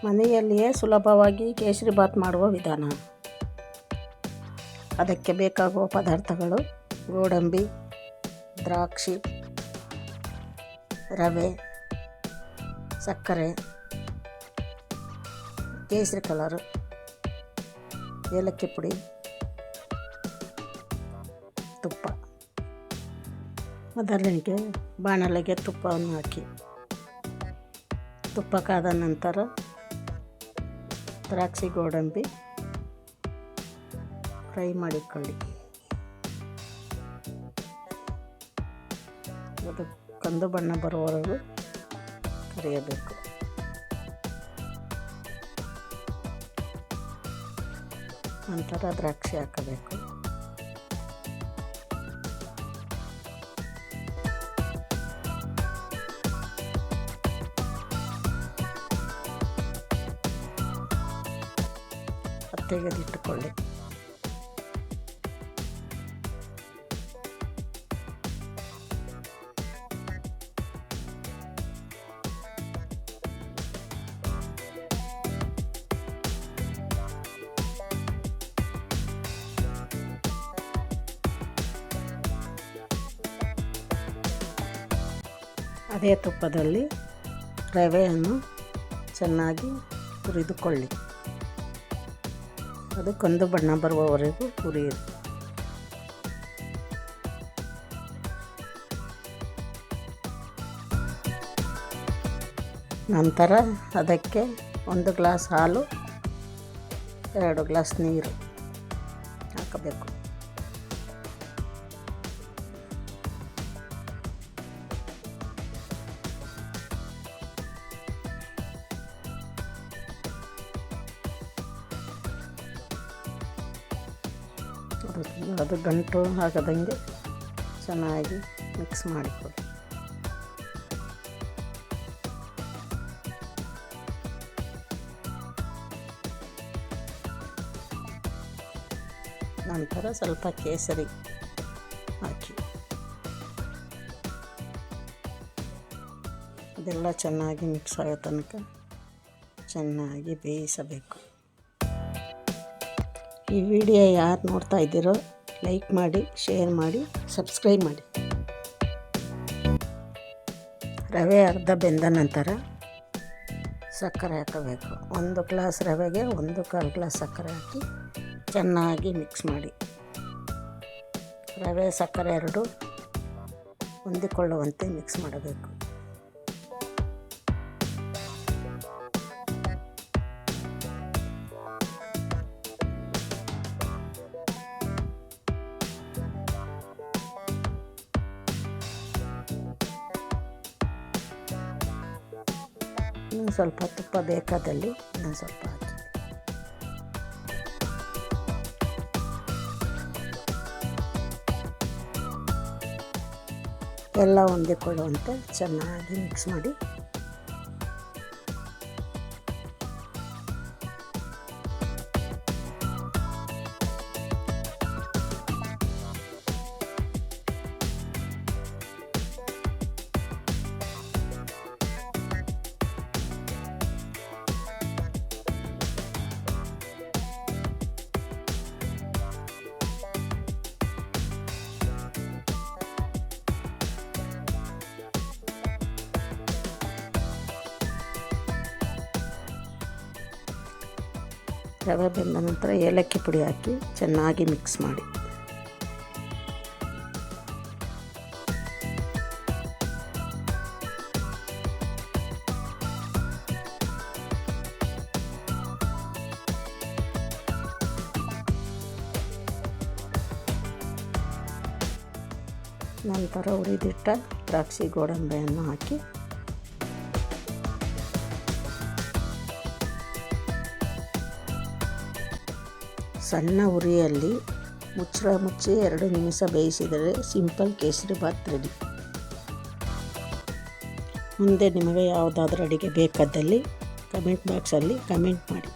ಮನೆಯಲ್ಲಿಯೇ ಸುಲಭವಾಗಿ ಕೇಸರಿಬಾತ್ ಮಾಡುವ ವಿಧಾನ. ಅದಕ್ಕೆ ಬೇಕಾಗುವ ಪದಾರ್ಥಗಳು: ಗೋಡಂಬಿ, ದ್ರಾಕ್ಷಿ, ರವೆ, ಸಕ್ಕರೆ, ಕೇಸರಿ ಕಲರ್, ಏಲಕ್ಕಿ ಪುಡಿ, ತುಪ್ಪ. ಮೊದಲಿಗೆ ಬಾಣಲೆಗೆ ತುಪ್ಪವನ್ನು ಹಾಕಿ, ತುಪ್ಪ ಕಾದ ನಂತರ ದ್ರಾಕ್ಷಿ, ಗೋಡಂಬಿ ಫ್ರೈ ಮಾಡಿಕೊಳ್ಳಿ. ಅದು ಕಂದು ಬಣ್ಣ ಬರುವವರೆಗೂ ಕರಿಯಬೇಕು. ನಂತರ ದ್ರಾಕ್ಷಿ ಹಾಕಬೇಕು. ತೆಗೆದಿಟ್ಟುಕೊಳ್ಳಿ. ಅದೇ ತುಪ್ಪದಲ್ಲಿ ರವೆಯನ್ನು ಚೆನ್ನಾಗಿ ಹುರಿದುಕೊಳ್ಳಿ. ಅದು ಕಂದು ಬಣ್ಣ ಬರುವವರೆಗೂ ಹುರಿಯಿರಿ. ನಂತರ ಅದಕ್ಕೆ 1 ಗ್ಲಾಸ್ ಹಾಲು, 2 ಗ್ಲಾಸ್ ನೀರು ಹಾಕಬೇಕು. ಅದು ಗಂಟು ಆಗದಂಗೆ ಚೆನ್ನಾಗಿ ಮಿಕ್ಸ್ ಮಾಡಿಕೊಳ್ಳಿ. ನಂತರ ಸ್ವಲ್ಪ ಕೇಸರಿ ಹಾಕಿ ಅದೆಲ್ಲ ಚೆನ್ನಾಗಿ ಮಿಕ್ಸ್ ಆಗೋ ತನಕ ಚೆನ್ನಾಗಿ ಬೇಯಿಸಬೇಕು. ಈ ವಿಡಿಯೋ ಯಾರು ನೋಡ್ತಾ ಇದ್ದೀರೋ ಲೈಕ್ ಮಾಡಿ, ಶೇರ್ ಮಾಡಿ, ಸಬ್ಸ್ಕ್ರೈಬ್ ಮಾಡಿ. ರವೆ ಅರ್ಧ ಬೆಂದ ನಂತರ ಸಕ್ಕರೆ ಹಾಕಬೇಕು. 1 ಗ್ಲಾಸ್ ರವೆಗೆ 1/4 ಗ್ಲಾಸ್ ಸಕ್ಕರೆ ಹಾಕಿ ಚೆನ್ನಾಗಿ ಮಿಕ್ಸ್ ಮಾಡಿ. ರವೆ ಸಕ್ಕರೆ ಎರಡು ಹೊಂದಿಕೊಳ್ಳುವಂತೆ ಮಿಕ್ಸ್ ಮಾಡಬೇಕು. ಸ್ವಲ್ಪ ತುಪ್ಪ ಬೇಕಾದಲ್ಲಿ ಇನ್ನೊಂದು ಸ್ವಲ್ಪ ಹಾಕಿ. ಎಲ್ಲ ಹೊಂದಿಕೊಳ್ಳುವಂತೆ ಚೆನ್ನಾಗಿ ಮಿಕ್ಸ್ ಮಾಡಿ. ರವೆ ಬೆಂದ ನಂತರ ಏಲಕ್ಕಿ ಪುಡಿ ಹಾಕಿ ಚೆನ್ನಾಗಿ ಮಿಕ್ಸ್ ಮಾಡಿ. ನಂತರ ಹುರಿದಿಟ್ಟ ದ್ರಾಕ್ಷಿ, ಗೋಡಂಬಿಯನ್ನು ಹಾಕಿ ಸಣ್ಣ ಉರಿಯಲ್ಲಿ ಮುಚ್ಚಿ 2 ನಿಮಿಷ ಬೇಯಿಸಿದರೆ ಸಿಂಪಲ್ ಕೇಸರಿಬಾತ್ ರೆಡಿ. ಮುಂದೆ ನಿಮಗೆ ಯಾವುದಾದ್ರೂ ಅಡುಗೆ ಬೇಕಾದಲ್ಲಿ ಕಮೆಂಟ್ ಬಾಕ್ಸಲ್ಲಿ ಕಮೆಂಟ್ ಮಾಡಿ.